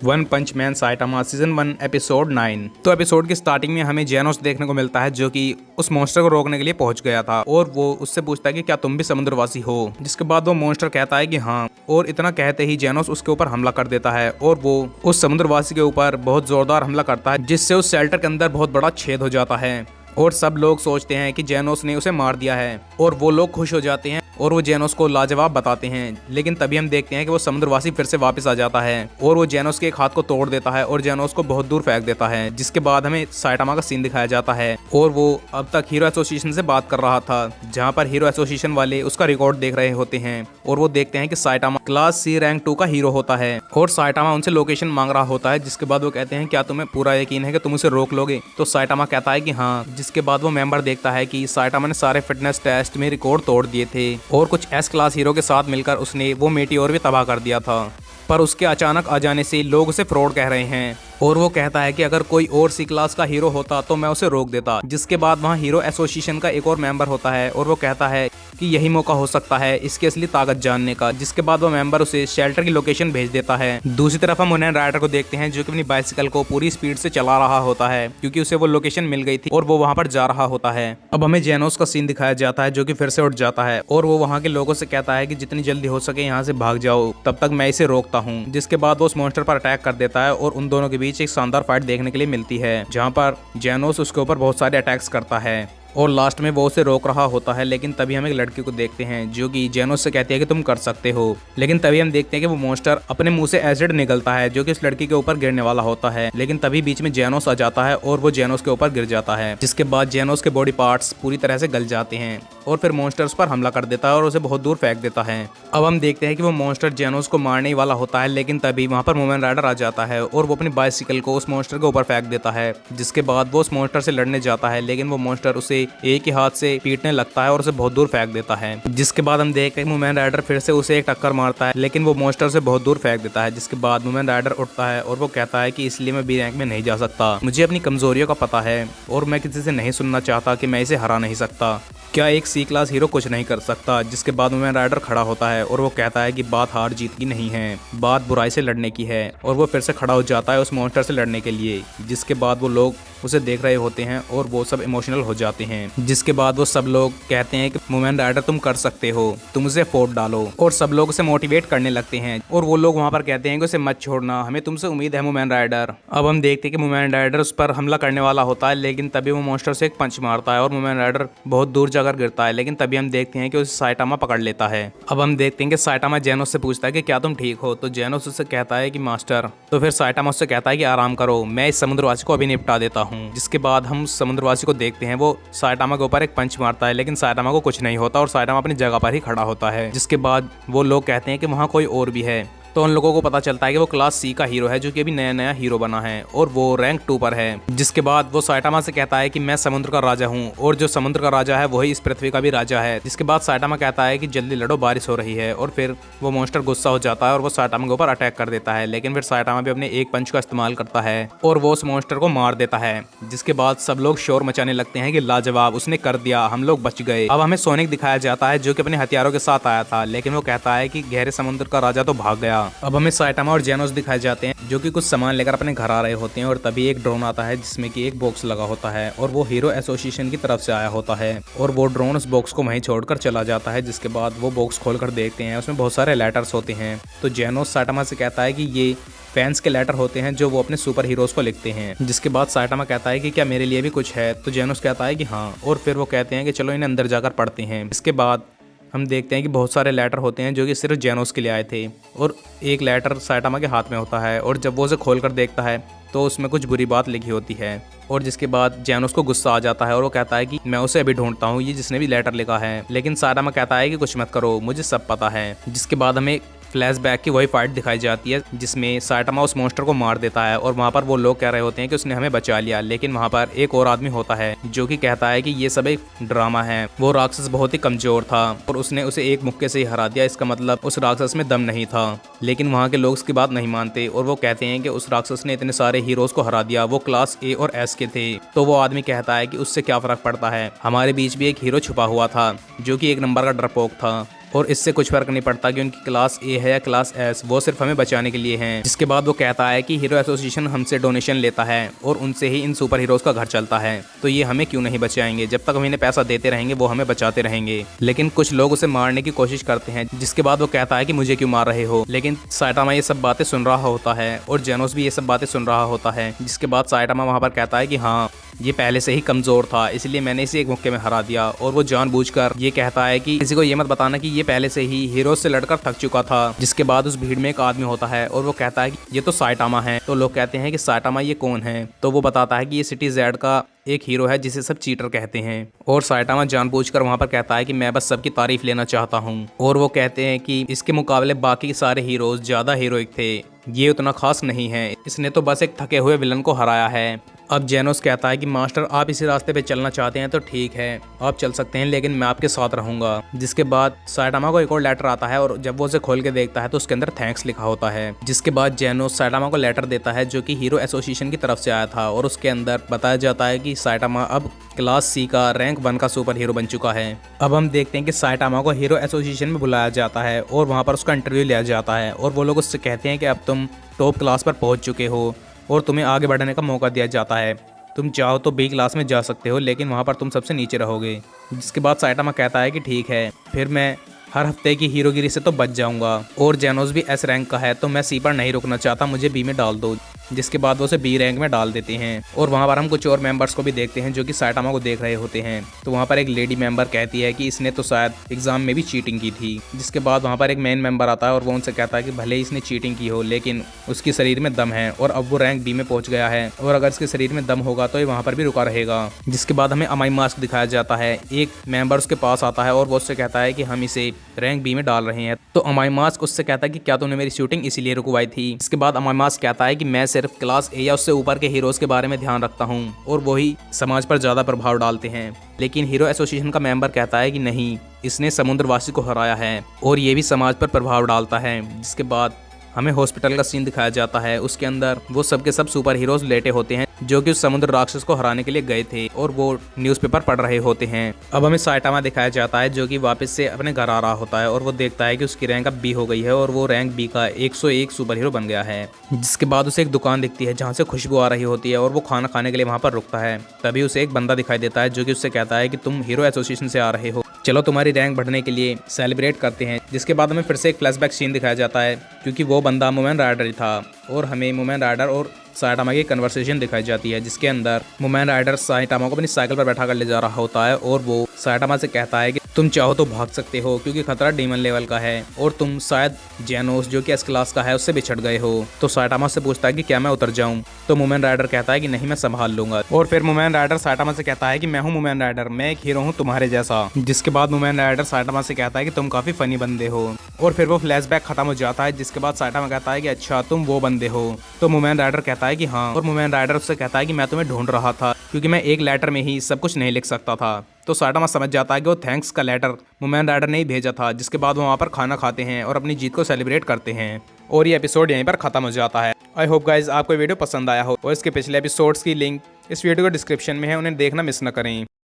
One पंच man Saitama season 1 episode 9। तो episode की starting में हमें जेनोस देखने को मिलता है जो कि उस मॉन्स्टर को रोकने के लिए पहुंच गया था और वो उससे पूछता है कि क्या तुम भी समुद्रवासी हो। जिसके बाद वो मॉन्स्टर कहता है कि हाँ, और इतना कहते ही जेनोस उसके ऊपर हमला कर देता है और वो उस समुद्रवासी के ऊपर बहुत जोरदार हमला करता है जिससे उस शेल्टर के अंदर बहुत बड़ा छेद हो जाता है और सब लोग सोचते हैं कि जेनोस ने उसे मार दिया है और वो लोग खुश हो जाते हैं और वो जेनोस को लाजवाब बताते हैं। लेकिन तभी हम देखते हैं कि वो समुद्रवासी फिर से वापस आ जाता है और वो जेनोस के एक हाथ को तोड़ देता है और जेनोस को बहुत दूर फेंक देता है। जिसके बाद हमें साइटामा का सीन दिखाया जाता है और वो अब तक हीरो एसोसिएशन से बात कर रहा था, जहाँ पर हीरो एसोसिएशन वाले उसका रिकॉर्ड देख रहे होते हैं और वो देखते हैं कि साइटामा क्लास सी रैंक 2 का हीरो होता है और साइटामा उनसे लोकेशन मांग रहा होता है। जिसके बाद वो कहते हैं क्या तुम्हें पूरा यकीन है कि तुम उसे रोक लोगे? तो साइटामा कहता है कि हाँ। जिसके बाद वो मेंबर देखता है कि साइटामा ने सारे फिटनेस टेस्ट में रिकॉर्ड तोड़ दिए थे और कुछ एस क्लास हीरो के साथ मिलकर उसने वो मेटियोर भी तबाह कर दिया था, पर उसके अचानक आ जाने से लोग उसे फ्रॉड कह रहे हैं और वो कहता है कि अगर कोई और सी क्लास का हीरो होता तो मैं उसे रोक देता। जिसके बाद वहाँ हीरो एसोसिएशन का एक और मेंबर होता है और वो कहता है कि यही मौका हो सकता है इसकी असली ताकत जानने का। जिसके बाद वो मेंबर उसे शेल्टर की लोकेशन भेज देता है। दूसरी तरफ हम मुनैन राइडर को देखते हैं जो कि अपनी बाइसिकल को पूरी स्पीड से चला रहा होता है क्योंकि उसे वो लोकेशन मिल गई थी और वो वहाँ पर जा रहा होता है। अब हमें जेनोस का सीन दिखाया जाता है जो कि फिर से उठ जाता है और वो वहाँ के लोगों से कहता है कि जितनी जल्दी हो सके यहाँ से भाग जाओ, तब तक मैं इसे रोकता हूँ। जिसके बाद वो उस मॉन्स्टर पर अटैक कर देता है और उन दोनों के बीच एक शानदार फाइट देखने के लिए मिलती है जहाँ पर जेनोस उसके ऊपर बहुत सारे अटैक्स करता है और लास्ट में वो उसे रोक रहा होता है। लेकिन तभी हम एक लड़की को देखते हैं जो कि जेनोस से कहती है कि तुम कर सकते हो। लेकिन तभी हम देखते हैं कि वो मॉन्स्टर अपने मुंह से एसिड निकलता है जो कि उस लड़की के ऊपर गिरने वाला होता है। लेकिन तभी बीच में जेनोस आ जाता है और वो जेनोस के ऊपर गिर जाता है। जिसके बाद जेनोस के बॉडी पार्ट्स पूरी तरह से गल जाते हैं और फिर मॉन्स्टर उस पर हमला कर देता है और उसे बहुत दूर फेंक देता है। अब हम देखते हैं कि वो मॉन्स्टर जेनोस को मारने ही वाला होता है, लेकिन तभी वहाँ पर वुमेन राइडर आ जाता है और वो अपनी बाइसिकल को उस मॉन्स्टर के ऊपर फेंक देता है। जिसके बाद वो उस मॉन्स्टर से लड़ने जाता है, लेकिन वो मॉन्स्टर उसे एक ही हाथ से पीटने लगता है और उसे बहुत दूर फेंक देता है। जिसके बाद हम देखते हैं कि वुमेन राइडर फिर से उसे एक टक्कर मारता है, लेकिन वो मॉन्स्टर से बहुत दूर फेंक देता है। जिसके बाद वुमेन राइडर उठता है और वो कहता है कि इसलिए मैं बी रैंक में नहीं जा सकता, मुझे अपनी कमजोरियों का पता है और मैं किसी से नहीं सुनना चाहता कि मैं इसे हरा नहीं सकता। क्या एक सी क्लास हीरो कुछ नहीं कर सकता? जिसके बाद वुमेन राइडर खड़ा होता है और वो कहता है कि बात हार जीत की नहीं है, बात बुराई से लड़ने की है। और वो फिर से खड़ा हो जाता है उस मॉन्स्टर से लड़ने के लिए। जिसके बाद वो लोग उसे देख रहे होते हैं और वो सब इमोशनल हो जाते हैं। जिसके बाद वो सब लोग कहते हैं कि वुमेन राइडर तुम कर सकते हो, तुम उसे फोर्ट डालो, और सब लोग उसे मोटिवेट करने लगते हैं और वो लोग वहाँ पर कहते हैं कि उसे मत छोड़ना, हमें तुमसे उम्मीद है वुमेन राइडर। अब हम देखते हैं कि वुमेन राइडर उस पर हमला करने वाला होता है, लेकिन तभी वो मॉन्स्टर से एक पंच मारता है और वुमेन राइडर बहुत दूर जाकर गिरता है। लेकिन तभी हम देखते हैं कि उसे साइटामा पकड़ लेता है। अब हम देखते हैं कि साइटामा जेनोस से पूछता है कि क्या तुम ठीक हो? तो जेनोस उससे कहता है कि मास्टर। तो फिर साइटामा उससे कहता है कि आराम करो, मैं इस समुद्रवासी को अभी निपटा देता हूँ। जिसके बाद हम समुद्रवासी को देखते हैं, वो साइटामा के ऊपर एक पंच मारता है, लेकिन साइटामा को कुछ नहीं होता और साइटामा अपनी जगह पर ही खड़ा होता है। जिसके बाद वो लोग कहते हैं कि वहाँ कोई और भी है। तो उन लोगों को पता चलता है कि वो क्लास सी का हीरो है जो कि अभी नया नया हीरो बना है और वो रैंक 2 पर है। जिसके बाद वो साइटामा से कहता है कि मैं समुद्र का राजा हूँ और जो समुद्र का राजा है वही इस पृथ्वी का भी राजा है। जिसके बाद साइटामा कहता है कि जल्दी लड़ो, बारिश हो रही है। और फिर वो मॉन्स्टर गुस्सा हो जाता है और वो साइटामा के ऊपर अटैक कर देता है। लेकिन फिर साइटामा भी अपने एक पंच का इस्तेमाल करता है और वो उस मॉन्स्टर को मार देता है। जिसके बाद सब लोग शोर मचाने लगते हैं कि लाजवाब, उसने कर दिया, हम लोग बच गए। अब हमें सोनिक दिखाया जाता है जो कि अपने हथियारों के साथ आया था, लेकिन वो कहता है कि गहरे समुद्र का राजा तो भाग गया। अब हमें साइटामा और जेनोस दिखाए जाते हैं जो कि कुछ सामान लेकर अपने घर आ रहे होते हैं और तभी एक ड्रोन आता है जिसमें कि एक बॉक्स लगा होता है और वो हीरो एसोसिएशन की तरफ से आया होता है और वो ड्रोन उस बॉक्स को वहीं छोड़कर चला जाता है। जिसके बाद वो बॉक्स खोलकर देखते हैं, उसमें बहुत सारे लेटर्स होते हैं। तो जेनोस साइटामा से कहता है कि ये फैंस के लेटर होते हैं जो वो अपने सुपर हीरोज को लिखते हैं। जिसके बाद साइटामा कहता है कि क्या मेरे लिए भी कुछ है? तो जेनोस कहता है कि हाँ, और फिर वो कहते हैं कि चलो इन्हें अंदर जाकर पढ़ते हैं। इसके बाद हम देखते हैं कि बहुत सारे लेटर होते हैं जो कि सिर्फ जेनोस के लिए आए थे और एक लेटर साइटामा के हाथ में होता है और जब वो उसे खोलकर देखता है तो उसमें कुछ बुरी बात लिखी होती है। और जिसके बाद जेनोस को गुस्सा आ जाता है और वो कहता है कि मैं उसे अभी ढूंढता हूँ, ये जिसने भी लेटर लिखा है। लेकिन साइटामा कहता है कि कुछ मत करो, मुझे सब पता है। जिसके बाद हमें फ्लैशबैक की वही फाइट दिखाई जाती है जिसमें साइटामा उस मॉन्स्टर को मार देता है और वहाँ पर वो लोग कह रहे होते हैं कि उसने हमें बचा लिया। लेकिन वहाँ पर एक और आदमी होता है जो कि कहता है कि ये सब एक ड्रामा है, वो राक्षस बहुत ही कमजोर था और उसने उसे एक मुक्के से ही हरा दिया, इसका मतलब उस राक्षस में दम नहीं था। लेकिन वहाँ के लोग उसकी बात नहीं मानते और वो कहते हैं कि उस राक्षस ने इतने सारे हीरोज को हरा दिया, वो क्लास ए और एस के थे। तो वो आदमी कहता है कि उससे क्या फर्क पड़ता है, हमारे बीच भी एक हीरो छुपा हुआ था जो कि एक नंबर का डरपोक था और इससे कुछ फर्क नहीं पड़ता कि उनकी क्लास ए है या क्लास एस, वो सिर्फ हमें बचाने के लिए हैं। जिसके बाद वो कहता है कि हीरो एसोसिएशन हमसे डोनेशन लेता है और उनसे ही इन सुपर हीरोज का घर चलता है, तो ये हमें क्यों नहीं बचाएंगे। जब तक हम इन्हें पैसा देते रहेंगे वो हमें बचाते रहेंगे। लेकिन कुछ लोग उसे मारने की कोशिश करते हैं। जिसके बाद वो कहता है कि मुझे क्यों मार रहे हो। लेकिन साइटामा ये सब बातें सुन रहा होता है और जेनोस भी ये सब बातें सुन रहा होता है। जिसके बाद साइटामा वहाँ पर कहता है कि हाँ, ये पहले से ही कमजोर था, इसलिए मैंने इसे एक मौके में हरा दिया। और वो जानबूझकर ये कहता है कि किसी को ये मत बताना कि ये पहले से ही हीरो से लड़कर थक चुका था। जिसके बाद उस भीड़ में एक आदमी होता है और वो कहता है कि ये तो साइटामा है। तो लोग कहते हैं कि साइटामा ये कौन है। तो वो बताता है कि ये सिटी जेड का एक हीरो है जिसे सब चीटर कहते हैं। और साइटामा जानबूझकर वहाँ पर कहता है कि मैं बस सबकी तारीफ लेना चाहता हूँ। और वो कहते हैं कि इसके मुकाबले बाकी सारे हीरोज ज्यादा हीरोइक थे, ये उतना खास नहीं है, इसने तो बस एक थके हुए विलन को हराया है। अब जेनोस कहता है कि मास्टर आप इसी रास्ते पे चलना चाहते हैं तो ठीक है, आप चल सकते हैं, लेकिन मैं आपके साथ रहूंगा। जिसके बाद साइटामा को एक और लेटर आता है और जब वो उसे खोल के देखता है तो उसके अंदर थैंक्स लिखा होता है। जिसके बाद जेनोस साइटामा को लेटर देता है जो कि हीरो एसोसिएशन की तरफ से आया था और उसके अंदर बताया जाता है कि साइटामा अब क्लास सी का रैंक 1 का सुपर हीरो बन चुका है। अब हम देखते हैं कि साइटामा को हीरो एसोसिएशन में बुलाया जाता है और वहाँ पर उसका इंटरव्यू लिया जाता है और वो लोग उससे कहते हैं कि अब तुम टॉप क्लास पर पहुँच चुके हो और तुम्हें आगे बढ़ने का मौका दिया जाता है। तुम चाहो तो बी क्लास में जा सकते हो, लेकिन वहाँ पर तुम सबसे नीचे रहोगे। जिसके बाद साइटामा कहता है कि ठीक है, फिर मैं हर हफ्ते की हीरोगिरी से तो बच जाऊंगा। और जेनोस भी एस रैंक का है तो मैं सी पर नहीं रुकना चाहता, मुझे बी में डाल दो। जिसके बाद वो उसे बी रैंक में डाल देते हैं। और वहाँ पर हम कुछ और मेंबर्स को भी देखते हैं जो कि साइटामा को देख रहे होते हैं। तो वहाँ पर एक लेडी मेंबर कहती है कि इसने तो शायद एग्जाम में भी चीटिंग की थी। जिसके बाद वहाँ पर एक मेन मेंबर आता है और वो उनसे कहता है कि भले ही इसने चीटिंग की हो, लेकिन उसके शरीर में दम है और अब वो रैंक बी में पहुंच गया है, और अगर इसके शरीर में दम होगा तो ये वहाँ पर भी रुका रहेगा। जिसके बाद हमें अमाई मास्क दिखाया जाता है। एक मेंबर उसके पास आता है और वो उससे कहता है कि हम इसे रैंक बी में डाल रहे हैं। तो अमाई मास्क उससे कहता है कि क्या तुमने मेरी शूटिंग इसीलिए रुकवाई थी। इसके बाद अमाई मास्क कहता है कि मैं सिर्फ क्लास ए या उससे ऊपर के हीरोज के बारे में ध्यान रखता हूँ और वही समाज पर ज्यादा प्रभाव डालते हैं। लेकिन हीरो एसोसिएशन का मेंबर कहता है कि नहीं, इसने समुद्रवासी को हराया है और ये भी समाज पर प्रभाव डालता है। जिसके बाद हमें हॉस्पिटल का सीन दिखाया जाता है। उसके अंदर वो सब के सब सुपर हीरोज लेटे होते हैं जो कि उस समुद्र राक्षस को हराने के लिए गए थे और वो न्यूज़पेपर पढ़ रहे होते हैं। अब हमें साइटामा दिखाया जाता है जो कि वापस से अपने घर आ रहा होता है और वो देखता है कि उसकी रैंक अब बी हो गई है और वो रैंक बी का 101 सुपर हीरो बन गया है। जिसके बाद उसे एक दुकान दिखती है जहाँ से खुशबू आ रही होती है और वो खाना खाने के लिए वहाँ पर रुकता है। तभी उसे एक बंदा दिखाई देता है जो कि उससे कहता है कि तुम हीरो एसोसिएशन से आ रहे हो, चलो तुम्हारी रैंक बढ़ने के लिए सेलिब्रेट करते हैं। जिसके बाद हमें फिर से एक फ्लैशबैक सीन दिखाया जाता है क्योंकि वो बंदा वुमेन राइडर ही था और हमें वुमेन राइडर और साइटामा की कन्वर्सेशन दिखाई जाती है। जिसके अंदर वुमेन राइडर साइटामा को अपनी साइकिल पर बैठा कर ले जा रहा होता है और वो साइटामा से कहता है कि तुम चाहो तो भाग सकते हो क्योंकि खतरा डीमन लेवल का है और तुम शायद जेनोस जो कि एस क्लास का है उससे बिछड़ गए हो। तो साइटामा से पूछता है कि क्या मैं उतर जाऊं। तो वुमेन राइडर कहता है कि नहीं, मैं संभाल लूंगा। और फिर वुमेन राइडर साइटामा से कहता है कि मैं हूं वुमेन राइडर, मैं एक हीरो हूं तुम्हारे जैसा। जिसके बाद वुमेन राइडर साइटामा से कहता है कि तुम काफी फनी बंदे हो और फिर वो फ्लैशबैक खत्म हो जाता है। जिसके बाद साइटामा कहता है कि अच्छा तुम वो बंदे हो। तो वुमेन राइडर कहता है कि हाँ, और वुमेन राइडर उससे कहता है कि मैं तुम्हें ढूंढ रहा था क्योंकि मैं एक लेटर में ही सब कुछ नहीं लिख सकता था। तो साइटामा समझ जाता है कि वो थैंक्स का लेटर वुमेन राइडर ने ही भेजा था। जिसके बाद वो वहाँ पर खाना खाते हैं और अपनी जीत को सेलिब्रेट करते हैं और ये एपिसोड यहीं पर खत्म हो जाता है। आई होप गाइज आपको वीडियो पसंद आया हो और इसके पिछले एपिसोड्स की लिंक इस वीडियो के डिस्क्रिप्शन में है, उन्हें देखना मिस न करें।